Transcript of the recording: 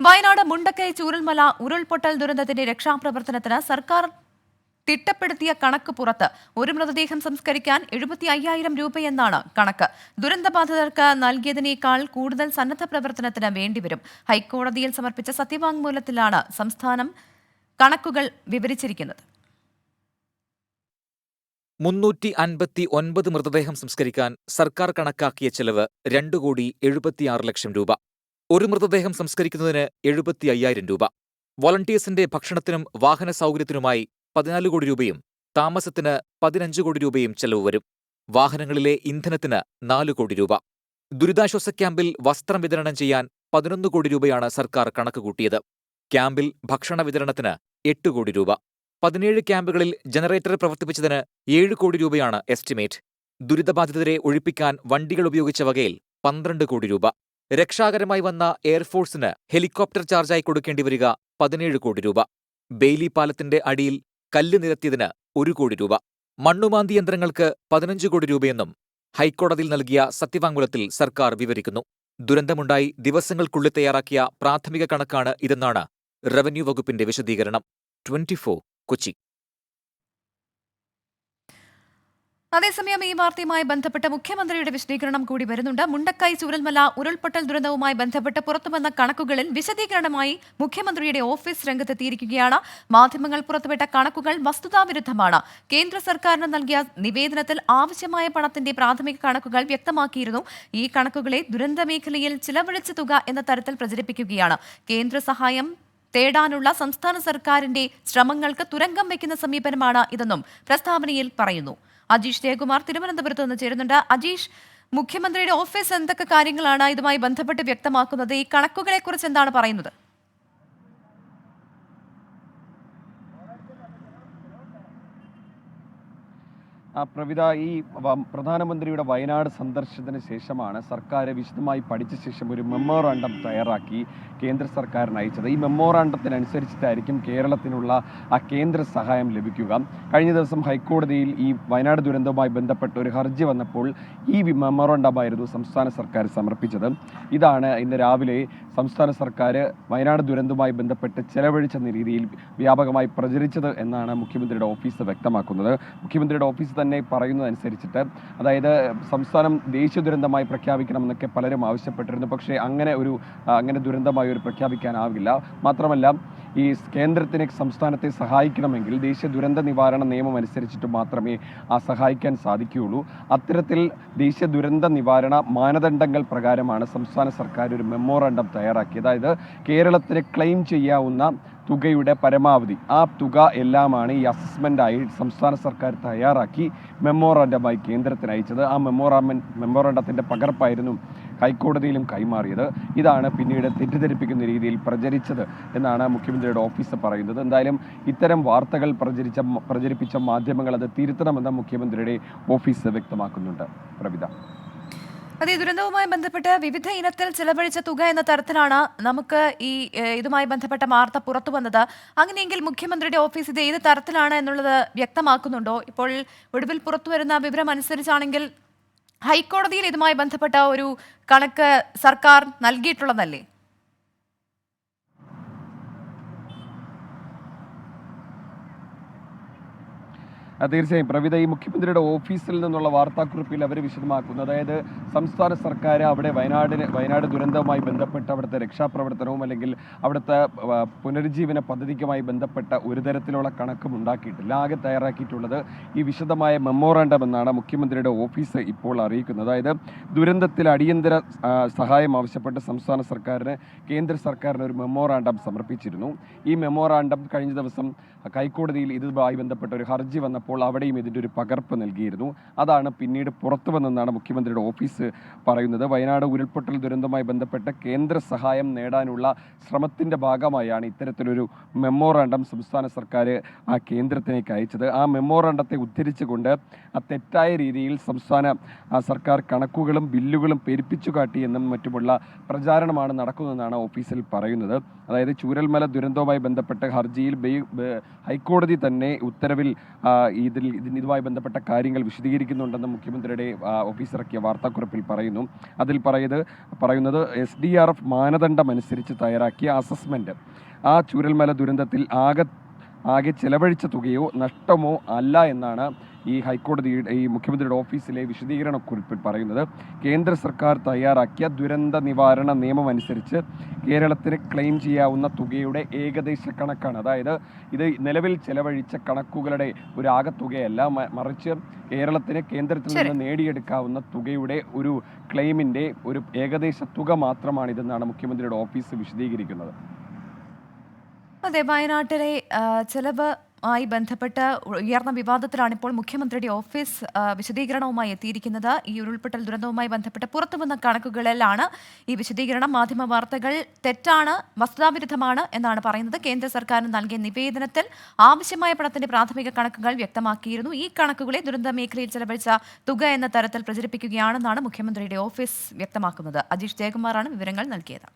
വയനാട് മുണ്ടക്കൈ ചൂരൽമല ഉരുൾപൊട്ടൽ ദുരന്തത്തിന്റെ രക്ഷാപ്രവർത്തനത്തിന് സർക്കാർ തിട്ടപ്പെടുത്തിയ കണക്ക് പുറത്ത്. ഒരു മൃതദേഹം സംസ്കരിക്കാൻ 75,000 രൂപയെന്നാണ് കണക്ക്. ദുരന്തബാധിതർക്ക് നൽകിയതിനേക്കാൾ കൂടുതൽ സന്നദ്ധ പ്രവർത്തനത്തിന് വേണ്ടിവരും. ഹൈക്കോടതിയിൽ സമർപ്പിച്ച സത്യവാങ്മൂലത്തിലാണ് സംസ്ഥാനം കണക്കുകൾ വിവരിച്ചിരിക്കുന്നത്. 359 മൃതദേഹം സംസ്കരിക്കാൻ സർക്കാർ കണക്കാക്കിയ ചെലവ് 2,76,00,000 രൂപ. ഒരു മൃതദേഹം സംസ്കരിക്കുന്നതിന് 75,000 രൂപ. വോളണ്ടിയേഴ്സിന്റെ ഭക്ഷണത്തിനും വാഹന സൗകര്യത്തിനുമായി 14 കോടി രൂപയും താമസത്തിന് 15 കോടി രൂപയും ചെലവ് വരും. വാഹനങ്ങളിലെ ഇന്ധനത്തിന് 4 കോടി രൂപ. ദുരിതാശ്വാസ ക്യാമ്പിൽ വസ്ത്രം വിതരണം ചെയ്യാൻ 11 കോടി രൂപയാണ് സർക്കാർ കണക്കുകൂട്ടിയത്. ക്യാമ്പിൽ ഭക്ഷണ വിതരണത്തിന് 8 കോടി രൂപ. 17 ക്യാമ്പുകളിൽ ജനറേറ്റർ പ്രവർത്തിപ്പിച്ചതിന് 7 കോടി രൂപയാണ് എസ്റ്റിമേറ്റ്. ദുരിതബാധിതരെ ഒഴിപ്പിക്കാൻ വണ്ടികൾ ഉപയോഗിച്ച വകയിൽ 12 കോടി രൂപ. രക്ഷാകരമായി വന്ന എയർഫോഴ്സിന് ഹെലികോപ്റ്റർ ചാർജായി കൊടുക്കേണ്ടി വരിക 17 കോടി രൂപ. ബെയ്ലി പാലത്തിന്റെ അടിയിൽ കല്ല് നിരത്തിയതിന് 1 കോടി രൂപ. മണ്ണുമാന്തി യന്ത്രങ്ങൾക്ക് 15 കോടി രൂപയെന്നും ഹൈക്കോടതിയിൽ നൽകിയ സത്യവാങ്മൂലത്തിൽ സർക്കാർ വിവരിക്കുന്നു. ദുരന്തമുണ്ടായി ദിവസങ്ങൾക്കുള്ളിൽ തയ്യാറാക്കിയ പ്രാഥമിക കണക്കാണ് ഇതെന്നാണ് റവന്യൂ വകുപ്പിന്റെ വിശദീകരണം. 24 കൊച്ചി. അതേസമയം ഈ വാർത്തയുമായി ബന്ധപ്പെട്ട് മുഖ്യമന്ത്രിയുടെ വിശദീകരണം കൂടി വരുന്നുണ്ട്. മുണ്ടക്കൈ ചൂരൽമല ഉരുൾപൊട്ടൽ ദുരന്തവുമായി ബന്ധപ്പെട്ട് പുറത്തുവന്ന കണക്കുകളിൽ വിശദീകരണമായി മുഖ്യമന്ത്രിയുടെ ഓഫീസ് രംഗത്തെത്തിയിരിക്കുകയാണ്. മാധ്യമങ്ങൾ പുറത്തുവിട്ട കണക്കുകൾ വസ്തുതാവിരുദ്ധമാണ്. കേന്ദ്ര സർക്കാരിന് നൽകിയ നിവേദനത്തിൽ ആവശ്യമായ പണത്തിന്റെ പ്രാഥമിക കണക്കുകൾ വ്യക്തമാക്കിയിരുന്നു. ഈ കണക്കുകളെ ദുരന്തമേഖലയിൽ ചിലവഴിച്ച തുക എന്ന തരത്തിൽ പ്രചരിപ്പിക്കുകയാണ്. കേന്ദ്ര സഹായം തേടാനുള്ള സംസ്ഥാന സർക്കാരിന്റെ ശ്രമങ്ങൾക്ക് തുരങ്കം വയ്ക്കുന്ന സമീപനമാണ് ഇതെന്നും പ്രസ്താവനയിൽ പറയുന്നു. അജീഷ് ജയകുമാർ തിരുവനന്തപുരത്ത് നിന്ന് ചേരുന്നുണ്ട്. അജീഷ്, മുഖ്യമന്ത്രിയുടെ ഓഫീസ് എന്തൊക്കെ കാര്യങ്ങളാണ് ഇതുമായി ബന്ധപ്പെട്ട് വ്യക്തമാക്കുന്നത്? ഈ കണക്കുകളെ കുറിച്ച് എന്താണ് പറയുന്നത്? പ്രവിത, ഈ പ്രധാനമന്ത്രിയുടെ വയനാട് സന്ദർശനത്തിന് ശേഷമാണ് സർക്കാർ വിശദമായി പഠിച്ച ശേഷം ഒരു മെമ്മോറാണ്ടം തയ്യാറാക്കി കേന്ദ്ര സർക്കാരിന് അയച്ചത്. ഈ മെമ്മോറാണ്ടത്തിനനുസരിച്ചിട്ടായിരിക്കും കേരളത്തിനുള്ള ആ കേന്ദ്ര സഹായം ലഭിക്കുക. കഴിഞ്ഞ ദിവസം ഹൈക്കോടതിയിൽ ഈ വയനാട് ദുരന്തവുമായി ബന്ധപ്പെട്ട് ഒരു ഹർജി വന്നപ്പോൾ ഈ മെമ്മോറാണ്ടമായിരുന്നു സംസ്ഥാന സർക്കാർ സമർപ്പിച്ചത്. ഇതാണ് ഇന്ന് രാവിലെ സംസ്ഥാന സർക്കാർ വയനാട് ദുരന്തവുമായി ബന്ധപ്പെട്ട് ചെലവഴിച്ച രീതിയിൽ വ്യാപകമായി പ്രചരിച്ചത് എന്നാണ് മുഖ്യമന്ത്രിയുടെ ഓഫീസ് വ്യക്തമാക്കുന്നത്. മുഖ്യമന്ത്രിയുടെ ഓഫീസ് തന്നെ പറയുന്നതനുസരിച്ചിട്ട്, അതായത് സംസ്ഥാനം ദേശീയ ദുരന്തമായി പ്രഖ്യാപിക്കണമെന്നൊക്കെ പലരും ആവശ്യപ്പെട്ടിരുന്നു. പക്ഷേ അങ്ങനെ ദുരന്തമായി ഒരു പ്രഖ്യാപിക്കാനാവില്ല. മാത്രമല്ല, ഈ കേന്ദ്രത്തിന് സംസ്ഥാനത്തെ സഹായിക്കണമെങ്കിൽ ദേശീയ ദുരന്ത നിവാരണ നിയമം അനുസരിച്ചിട്ട് മാത്രമേ സഹായിക്കാൻ സാധിക്കുകയുള്ളൂ. അത്തരത്തിൽ ദേശീയ ദുരന്ത നിവാരണ മാനദണ്ഡങ്ങൾ പ്രകാരമാണ് സംസ്ഥാന സർക്കാർ ഒരു മെമ്മോറാണ്ടം തയ്യാറാക്കിയത്. അതായത് കേരളത്തിന് ക്ലെയിം ചെയ്യാവുന്ന തുകയുടെ പരമാവധി ആ തുക എല്ലാമാണ് ഈ അസസ്മെൻ്റായി സംസ്ഥാന സർക്കാർ തയ്യാറാക്കി മെമ്മോറാണ്ടമായി കേന്ദ്രത്തിന് അയച്ചത്. ആ മെമ്മോറാണ്ടത്തിൻ്റെ പകർപ്പായിരുന്നു ഹൈക്കോടതിയിലും കൈമാറിയത്. ഇതാണ് പിന്നീട് തെറ്റിദ്ധരിപ്പിക്കുന്ന രീതിയിൽ പ്രചരിച്ചത് എന്നാണ് മുഖ്യമന്ത്രിയുടെ ഓഫീസ് പറയുന്നത്. എന്തായാലും ഇത്തരം വാർത്തകൾ പ്രചരിപ്പിച്ച മാധ്യമങ്ങൾ അത് തിരുത്തണമെന്ന് മുഖ്യമന്ത്രിയുടെ ഓഫീസ് വ്യക്തമാക്കുന്നുണ്ട്. പ്രവിത, അതെ, ദുരന്തവുമായി ബന്ധപ്പെട്ട് വിവിധ ഇനത്തിൽ ചിലവഴിച്ച തുക എന്ന തരത്തിലാണ് നമുക്ക് ഈ ഇതുമായി ബന്ധപ്പെട്ട വാർത്ത പുറത്തു വന്നത്. അങ്ങനെയെങ്കിൽ മുഖ്യമന്ത്രിയുടെ ഓഫീസ് ഇത് ഏത് തരത്തിലാണ് എന്നുള്ളത് വ്യക്തമാക്കുന്നുണ്ടോ? ഇപ്പോൾ ഒടുവിൽ പുറത്തു വരുന്ന വിവരം അനുസരിച്ചാണെങ്കിൽ ഹൈക്കോടതിയിൽ ഇതുമായി ബന്ധപ്പെട്ട ഒരു കണക്ക് സർക്കാർ നൽകിയിട്ടുള്ളതല്ലേ? തീർച്ചയായും പ്രവിത, ഈ മുഖ്യമന്ത്രിയുടെ ഓഫീസിൽ നിന്നുള്ള വാർത്താക്കുറിപ്പിൽ അവർ വിശദമാക്കുന്നു. അതായത് സംസ്ഥാന സർക്കാർ അവിടെ വയനാട് ദുരന്തവുമായി ബന്ധപ്പെട്ട് അവിടുത്തെ രക്ഷാപ്രവർത്തനവും അല്ലെങ്കിൽ അവിടുത്തെ പുനരുജ്ജീവന പദ്ധതിക്കുമായി ബന്ധപ്പെട്ട ഒരു തരത്തിലുള്ള കണക്കും ഉണ്ടാക്കിയിട്ടില്ല. ആകെ തയ്യാറാക്കിയിട്ടുള്ളത് ഈ വിശദമായ മെമ്മോറാണ്ടം എന്നാണ് മുഖ്യമന്ത്രിയുടെ ഓഫീസ് ഇപ്പോൾ അറിയിക്കുന്നത്. അതായത് ദുരന്തത്തിൽ അടിയന്തര സഹായം ആവശ്യപ്പെട്ട് സംസ്ഥാന സർക്കാരിന് കേന്ദ്ര സർക്കാരിന് ഒരു മെമ്മോറാണ്ടം സമർപ്പിച്ചിരുന്നു. ഈ മെമ്മോറാണ്ടം കഴിഞ്ഞ ദിവസം ഹൈക്കോടതിയിൽ ഇതുമായി ബന്ധപ്പെട്ട ഒരു ഹർജി വന്നപ്പോൾ അവിടെയും ഇതിൻ്റെ ഒരു പകർപ്പ് നൽകിയിരുന്നു. അതാണ് പിന്നീട് പുറത്തു വന്നെന്നാണ് മുഖ്യമന്ത്രിയുടെ ഓഫീസ് പറയുന്നത്. വയനാട് ഉരുൾപൊട്ടൽ ദുരന്തവുമായി ബന്ധപ്പെട്ട് കേന്ദ്ര സഹായം നേടാനുള്ള ശ്രമത്തിൻ്റെ ഭാഗമായാണ് ഇത്തരത്തിലൊരു മെമ്മോറാണ്ടം സംസ്ഥാന സർക്കാർ ആ കേന്ദ്രത്തിലേക്ക് അയച്ചത്. ആ മെമ്മോറാണ്ടത്തെ ഉദ്ധരിച്ചുകൊണ്ട് തെറ്റായ രീതിയിൽ സംസ്ഥാന സർക്കാർ കണക്കുകളും ബില്ലുകളും പെരുപ്പിച്ചു കാട്ടിയെന്നും മറ്റുമുള്ള പ്രചാരണമാണ് നടക്കുന്നതെന്നാണ് ഓഫീസിൽ പറയുന്നത്. അതായത് ചൂരൽമല ദുരന്തവുമായി ബന്ധപ്പെട്ട ഹർജിയിൽ ഹൈക്കോടതി തന്നെ ഉത്തരവിൽ ഇതുമായി ബന്ധപ്പെട്ട കാര്യങ്ങൾ വിശദീകരിക്കുന്നുണ്ടെന്ന് മുഖ്യമന്ത്രിയുടെ ഓഫീസ് ഇറക്കിയ വാർത്താക്കുറിപ്പിൽ പറയുന്നു. അതിൽ പറയുന്നത് SDRF മാനദണ്ഡം അനുസരിച്ച് തയ്യാറാക്കിയ അസസ്മെന്റ് ആ ചൂരൽമല ദുരന്തത്തിൽ ആകെ ചെലവഴിച്ച തുകയോ നഷ്ടമോ അല്ല എന്നാണ് ഈ മുഖ്യമന്ത്രിയുടെ ഓഫീസിലെ വിശദീകരണക്കുറിപ്പിൽ പറയുന്നത്. കേന്ദ്ര സർക്കാർ തയ്യാറാക്കിയ ദുരന്ത നിവാരണ നിയമം അനുസരിച്ച് കേരളത്തിന് ക്ലെയിം ചെയ്യാവുന്ന തുകയുടെ ഏകദേശ കണക്കാണ്. അതായത് ഇത് നിലവിൽ ചെലവഴിച്ച കണക്കുകളുടെ ഒരു ആകെത്തുകയല്ല, മറിച്ച് കേരളത്തിന് കേന്ദ്രത്തിൽ നിന്ന് നേടിയെടുക്കാവുന്ന തുകയുടെ ഒരു ക്ലെയിമിൻ്റെ ഒരു ഏകദേശ തുക മാത്രമാണിതെന്നാണ് മുഖ്യമന്ത്രിയുടെ ഓഫീസ് വിശദീകരിക്കുന്നത്. അതെ, വയനാട്ടിലെ ചെലവ് മായി ബന്ധപ്പെട്ട് ഉയർന്ന വിവാദത്തിലാണ് ഇപ്പോൾ മുഖ്യമന്ത്രിയുടെ ഓഫീസ് വിശദീകരണവുമായി എത്തിയിരിക്കുന്നത്. ഈ ഉരുൾപൊട്ടൽ ദുരന്തവുമായി ബന്ധപ്പെട്ട് പുറത്തുവന്ന കണക്കുകളിലാണ് ഈ വിശദീകരണം. മാധ്യമ വാർത്തകൾ തെറ്റാണ്, വസ്തുതാവിരുദ്ധമാണ് എന്നാണ് പറയുന്നത്. കേന്ദ്ര സർക്കാരിന് നൽകിയ നിവേദനത്തിൽ ആവശ്യമായ പണത്തിന്റെ പ്രാഥമിക കണക്കുകൾ വ്യക്തമാക്കിയിരുന്നു. ഈ കണക്കുകളെ ദുരന്ത മേഖലയിൽ ചെലവഴിച്ച തുക എന്ന തരത്തിൽ പ്രചരിപ്പിക്കുകയാണെന്നാണ് മുഖ്യമന്ത്രിയുടെ ഓഫീസ് വ്യക്തമാക്കുന്നത്. അജീഷ് ജയകുമാറാണ് വിവരങ്ങൾ നൽകിയത്.